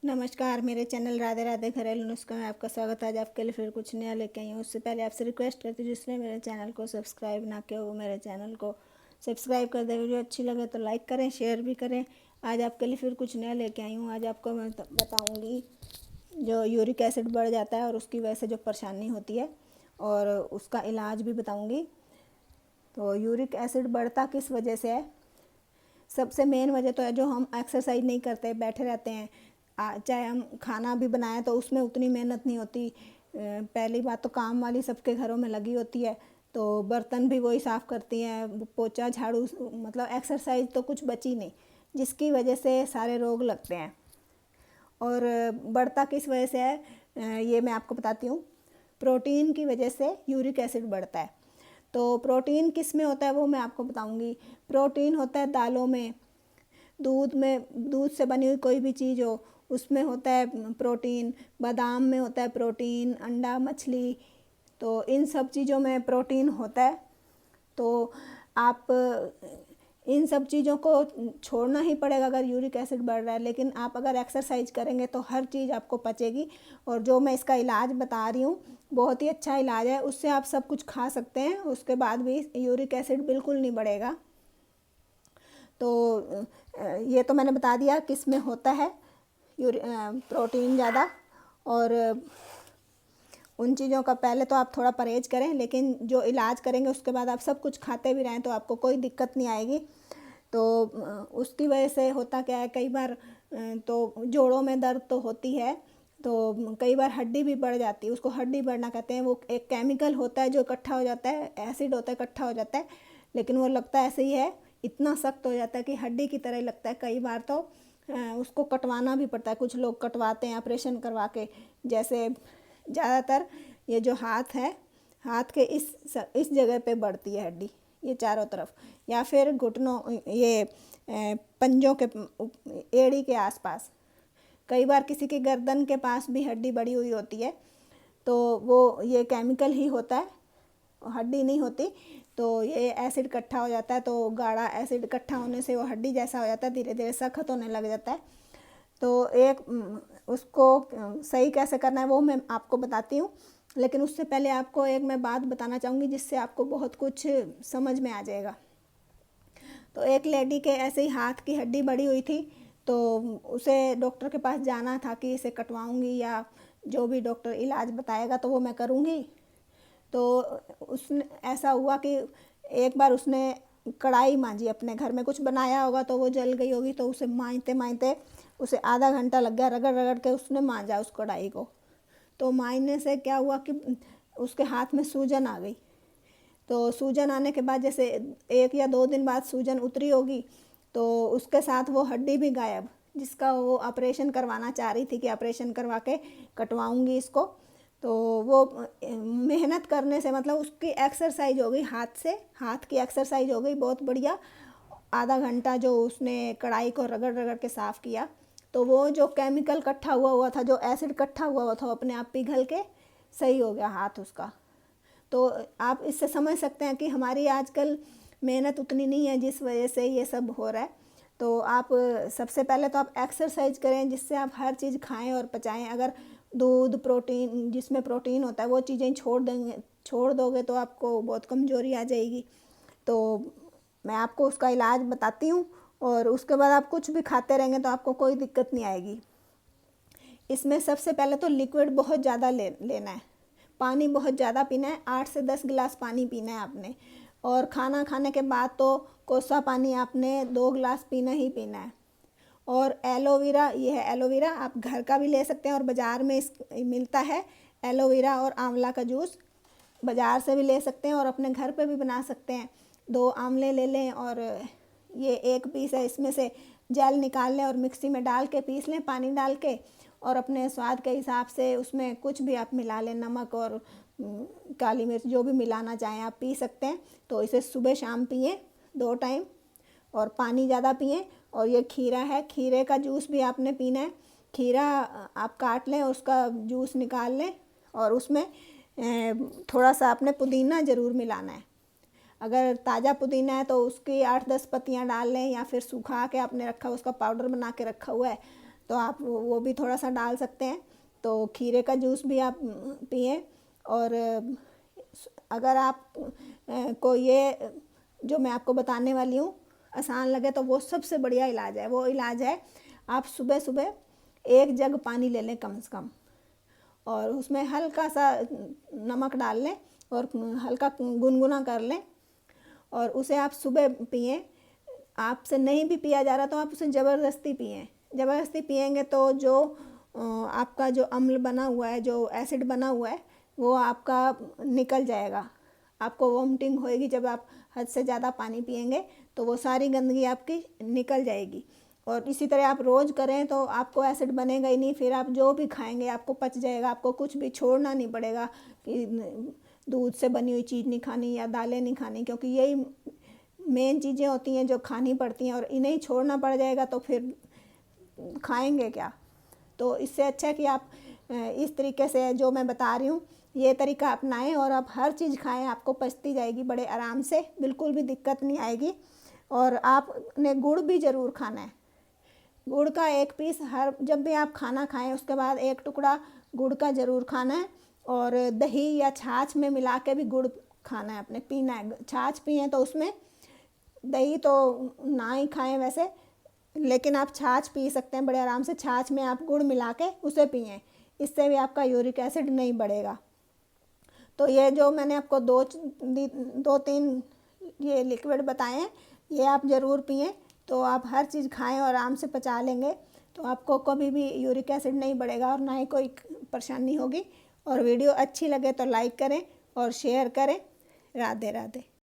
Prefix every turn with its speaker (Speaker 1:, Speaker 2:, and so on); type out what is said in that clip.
Speaker 1: नमस्कार, मेरे चैनल राधे राधे घरेलू नुस्खों में आपका स्वागत है। आज आपके लिए फिर कुछ नया लेके आई हूँ। उससे पहले आपसे रिक्वेस्ट करती हूँ, जिसने मेरे चैनल को सब्सक्राइब ना किया वो मेरे चैनल को सब्सक्राइब कर दे। वीडियो अच्छी लगे तो लाइक करें, शेयर भी करें। आज आपके लिए फिर कुछ नया लेके आई हूँ। आज आपको मैं बताऊँगी जो यूरिक एसिड बढ़ जाता है और उसकी वजह से जो परेशानी होती है, और उसका इलाज भी बताऊँगी। तो यूरिक एसिड बढ़ता किस वजह से है? सबसे मेन वजह तो है जो हम एक्सरसाइज नहीं करते, बैठे रहते हैं। चाहे हम खाना भी बनाएं तो उसमें उतनी मेहनत नहीं होती। पहली बात तो काम वाली सबके घरों में लगी होती है, तो बर्तन भी वही साफ़ करती हैं, पोछा झाड़ू, मतलब एक्सरसाइज तो कुछ बची नहीं, जिसकी वजह से सारे रोग लगते हैं। और बढ़ता किस वजह से है ये मैं आपको बताती हूँ। प्रोटीन की वजह से यूरिक एसिड बढ़ता है। तो प्रोटीन किस में होता है वो मैं आपको बताऊंगी। प्रोटीन होता है दालों में, दूध से बनी हुई कोई भी चीज़ हो उसमें होता है प्रोटीन, बादाम में होता है प्रोटीन, अंडा, मछली, तो इन सब चीज़ों में प्रोटीन होता है। तो आप इन सब चीज़ों को छोड़ना ही पड़ेगा अगर यूरिक एसिड बढ़ रहा है। लेकिन आप अगर एक्सरसाइज करेंगे तो हर चीज़ आपको पचेगी। और जो मैं इसका इलाज बता रही हूँ बहुत ही अच्छा इलाज है, उससे आप सब कुछ खा सकते हैं, उसके बाद भी यूरिक एसिड बिल्कुल नहीं बढ़ेगा। तो ये तो मैंने बता दिया किस में होता है प्रोटीन ज़्यादा। और उन चीज़ों का पहले तो आप थोड़ा परहेज करें, लेकिन जो इलाज करेंगे उसके बाद आप सब कुछ खाते भी रहें तो आपको कोई दिक्कत नहीं आएगी। तो उसकी वजह से होता क्या है, कई बार तो जोड़ों में दर्द तो होती है, तो कई बार हड्डी भी बढ़ जाती है, उसको हड्डी बढ़ना कहते हैं। वो एक केमिकल होता है जो इकट्ठा हो जाता है, एसिड होता है इकट्ठा हो जाता है, लेकिन वो लगता ऐसे ही है, इतना सख्त हो जाता है कि हड्डी की तरह ही लगता है। कई बार तो उसको कटवाना भी पड़ता है, कुछ लोग कटवाते हैं ऑपरेशन करवा के। जैसे ज़्यादातर ये जो हाथ है, हाथ के इस जगह पे बढ़ती है हड्डी, ये चारों तरफ, या फिर घुटनों, ये पंजों के, एड़ी के आसपास। कई बार किसी के गर्दन के पास भी हड्डी बढ़ी हुई होती है, तो वो ये केमिकल ही होता है, हड्डी नहीं होती। तो ये एसिड इकट्ठा हो जाता है, तो गाढ़ा एसिड इकट्ठा होने से वो हड्डी जैसा हो जाता है, धीरे धीरे सख्त होने लग जाता है। तो उसको सही कैसे करना है वो मैं आपको बताती हूँ। लेकिन उससे पहले आपको एक मैं बात बताना चाहूँगी जिससे आपको बहुत कुछ समझ में आ जाएगा। तो एक लेडी के ऐसे ही हाथ की हड्डी बढ़ी हुई थी, तो उसे डॉक्टर के पास जाना था कि इसे कटवाऊँगी या जो भी डॉक्टर इलाज बताएगा तो वो मैं करूँगी। तो उसने ऐसा हुआ कि एक बार उसने कढ़ाई मांजी, अपने घर में कुछ बनाया होगा तो वो जल गई होगी, तो उसे मांजते मांजते उसे आधा घंटा लग गया, रगड़ रगड़ के उसने मांजा उस कढ़ाई को। तो मांजने से क्या हुआ कि उसके हाथ में सूजन आ गई। तो सूजन आने के बाद जैसे 1 या 2 दिन बाद सूजन उतरी होगी, तो उसके साथ वो हड्डी भी गायब, जिसका वो ऑपरेशन करवाना चाह रही थी कि ऑपरेशन करवा के कटवाऊँगी इसको। तो वो मेहनत करने से, मतलब उसकी एक्सरसाइज हो गई, हाथ की एक्सरसाइज हो गई बहुत बढ़िया। आधा घंटा जो उसने कढ़ाई को रगड़ रगड़ के साफ़ किया, तो वो जो केमिकल इकट्ठा हुआ हुआ था, जो एसिड इकट्ठा हुआ हुआ था, वो अपने आप पिघल के सही हो गया हाथ उसका। तो आप इससे समझ सकते हैं कि हमारी आजकल मेहनत उतनी नहीं है, जिस वजह से ये सब हो रहा है। तो आप सबसे पहले तो आप एक्सरसाइज करें, जिससे आप हर चीज़ खाएं और पचाएं। अगर दूध, प्रोटीन, जिसमें प्रोटीन होता है, वो चीज़ें छोड़ दोगे तो आपको बहुत कमज़ोरी आ जाएगी। तो मैं आपको उसका इलाज बताती हूँ, और उसके बाद आप कुछ भी खाते रहेंगे तो आपको कोई दिक्कत नहीं आएगी। इसमें सबसे पहले तो लिक्विड बहुत ज़्यादा लेना है, पानी बहुत ज़्यादा पीना है, 8 से 10 गिलास पानी पीना है आपने। और खाना खाने के बाद तो कोसा पानी आपने 2 गिलास पीना ही पीना है। और एलोवेरा, ये है एलोवेरा, आप घर का भी ले सकते हैं और बाज़ार में मिलता है एलोवेरा और आंवला का जूस, बाज़ार से भी ले सकते हैं और अपने घर पे भी बना सकते हैं। 2 आंवले ले लें और ये 1 पीस है, इसमें से जेल निकाल लें और मिक्सी में डाल के पीस लें पानी डाल के। और अपने स्वाद के हिसाब से उसमें कुछ भी आप मिला लें, नमक और काली मिर्च, जो भी मिलाना चाहें आप पी सकते हैं। तो इसे सुबह शाम पिएं 2 टाइम, और पानी ज़्यादा पिएं। और ये खीरा है, खीरे का जूस भी आपने पीना है। खीरा आप काट लें, उसका जूस निकाल लें, और उसमें थोड़ा सा आपने पुदीना ज़रूर मिलाना है। अगर ताज़ा पुदीना है तो उसकी 8-10 पत्तियाँ डाल लें, या फिर सूखा के आपने रखा उसका पाउडर बना के रखा हुआ है तो आप वो भी थोड़ा सा डाल सकते हैं। तो खीरे का जूस भी आप पिएं। और अगर आप को ये जो मैं आपको बताने वाली हूँ आसान लगे तो वो सबसे बढ़िया इलाज है। वो इलाज है, आप सुबह सुबह 1 जग पानी ले लें कम से कम, और उसमें हल्का सा नमक डाल लें और हल्का गुनगुना कर लें, और उसे आप सुबह पिएं। आपसे नहीं भी पिया जा रहा तो आप उसे ज़बरदस्ती पिएं। ज़बरदस्ती पिएंगे तो जो आपका जो अम्ल बना हुआ है, जो एसिड बना हुआ है, वो आपका निकल जाएगा। आपको वोमिटिंग होएगी जब आप हद से ज़्यादा पानी पिएंगे, तो वो सारी गंदगी आपकी निकल जाएगी। और इसी तरह आप रोज़ करें तो आपको एसिड बनेगा ही नहीं, फिर आप जो भी खाएंगे आपको पच जाएगा। आपको कुछ भी छोड़ना नहीं पड़ेगा कि दूध से बनी हुई चीज़ नहीं खानी या दालें नहीं खानी, क्योंकि यही मेन चीज़ें होती हैं जो खानी पड़ती हैं, और इन्हें ही छोड़ना पड़ जाएगा तो फिर खाएंगे क्या। तो इससे अच्छा है कि आप इस तरीके से जो मैं बता रही हूँ ये तरीका अपनाएं, और आप हर चीज़ खाएं, आपको पचती जाएगी बड़े आराम से, बिल्कुल भी दिक्कत नहीं आएगी। और आपने गुड़ भी ज़रूर खाना है। गुड़ का 1 पीस हर जब भी आप खाना खाएं उसके बाद 1 टुकड़ा गुड़ का ज़रूर खाना है। और दही या छाछ में मिला के भी गुड़ खाना है, अपने पीना है। छाछ पिए तो उसमें, दही तो ना ही खाएं वैसे, लेकिन आप छाछ पी सकते हैं बड़े आराम से। छाछ में आप गुड़ मिला के उसे पिएं, इससे भी आपका यूरिक एसिड नहीं बढ़ेगा। तो ये जो मैंने आपको 2-3 ये लिक्विड बताए हैं, ये आप ज़रूर पिएं, तो आप हर चीज़ खाएं और आराम से पचा लेंगे, तो आपको कभी भी यूरिक एसिड नहीं बढ़ेगा और ना ही कोई परेशानी होगी। और वीडियो अच्छी लगे तो लाइक करें और शेयर करें। राधे राधे।